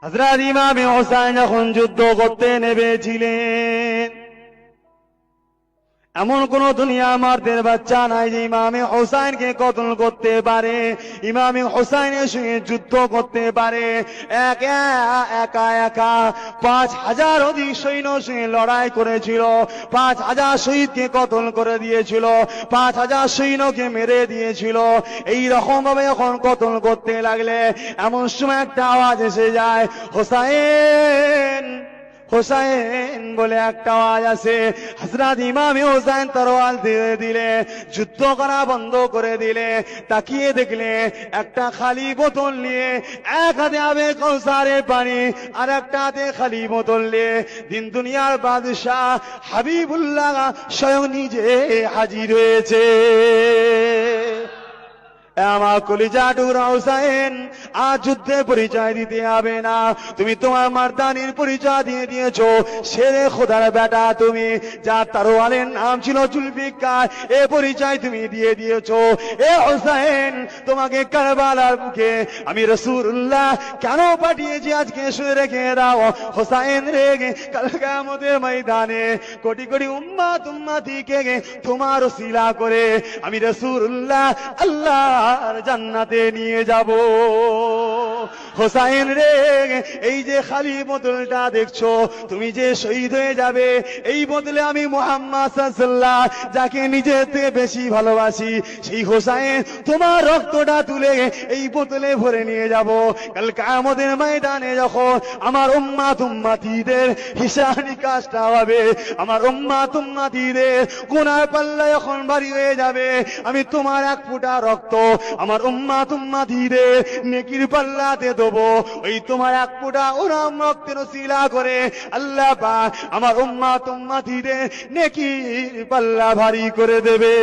হযরত ইমাম হোসেন যখন যুদ্ধ করতে নেমেছিলেন, এমন কোন দুনিয়া মারদের বাচ্চা নাই যে ইমামে হোসেনকে কতল করতে পারে, ইমামে হোসেনের সঙ্গে যুদ্ধ করতে পারে। একা একা 5,000 অধিক সৈন্য সঙ্গে লড়াই করেছিল, 5,000 শহীদকে কতল করে দিয়েছিল, 5,000 সৈন্যকে মেরে দিয়েছিল। এই রকম ভাবে যখন কতল করতে লাগলে এমন সময় একটা আওয়াজ এসে যায়, হোসেন হোসেন বলে একটা আওয়াজ আসে। হযরত ইমাম হোসেন তরোয়াল দিয়ে দিলে, যুদ্ধ করা বন্ধ করে দিলে। তাকিয়ে দেখলে একটা খালি বোতল নিয়ে, এক হাতে আবে কৌসারের পানি আর একটা হাতে খালি বোতল নিয়ে দিন দুনিয়ার বাদশাহ হাবিবুল্লাহ স্বয়ং নিজে হাজির হয়েছে। আমার কলিজা টুকরা হোসেন, আজ যুদ্ধে পরিচয় দিতে হবে না, তুমি তোমার মারদানির পরিচয় দিয়ে দিয়েছো। শেরে খোদার বেটা তুমি, যার তরোয়ালের নাম ছিল জুলফিকার, এ পরিচয় তুমি দিয়ে দিয়েছো। এ হোসেন, তোমাকে কারবালার বুকে আমি রাসূলুল্লাহ কেন পাঠিয়েছি আজকে শুনে রেখে দাও। হোসেন রে, কাল কিয়ামতের ময়দানে কোটি কোটি উম্মতিকে তোমার ওসিলা করে আমি রাসূলুল্লাহ আল্লাহ আর জান্নাতে নিয়ে যাব। হোসেন রে, এই যে খালি বোতলটা দেখছো, তুমি যে শহীদ হয়ে যাবে, এই বোতলে আমি মুহাম্মদ সাল্লাল্লাহু আলাইহি ওয়াসাল্লাম যাকে নিজের থেকে বেশি ভালোবাসি, সেই হোসেন তোমার রক্তটা তুলে এই বোতলে ভরে নিয়ে যাব। কাল কিয়ামতের ময়দানে যখন আমার উম্মতিদের হিসাব নিকাশটা হবে, আমার উম্মতিদের গুনার পাল্লা যখন ভারী হয়ে যাবে, আমি তোমার এক ফোঁটা রক্ত আমার উম্মতিদের নেকির পাল্লাতে দেবো। ওই তোমার এক ফোঁটা ওরম রক্তের ওসিলা করে আল্লাহ পাক আমার উম্মতিদের নেকির পাল্লা ভারী করে দেবে।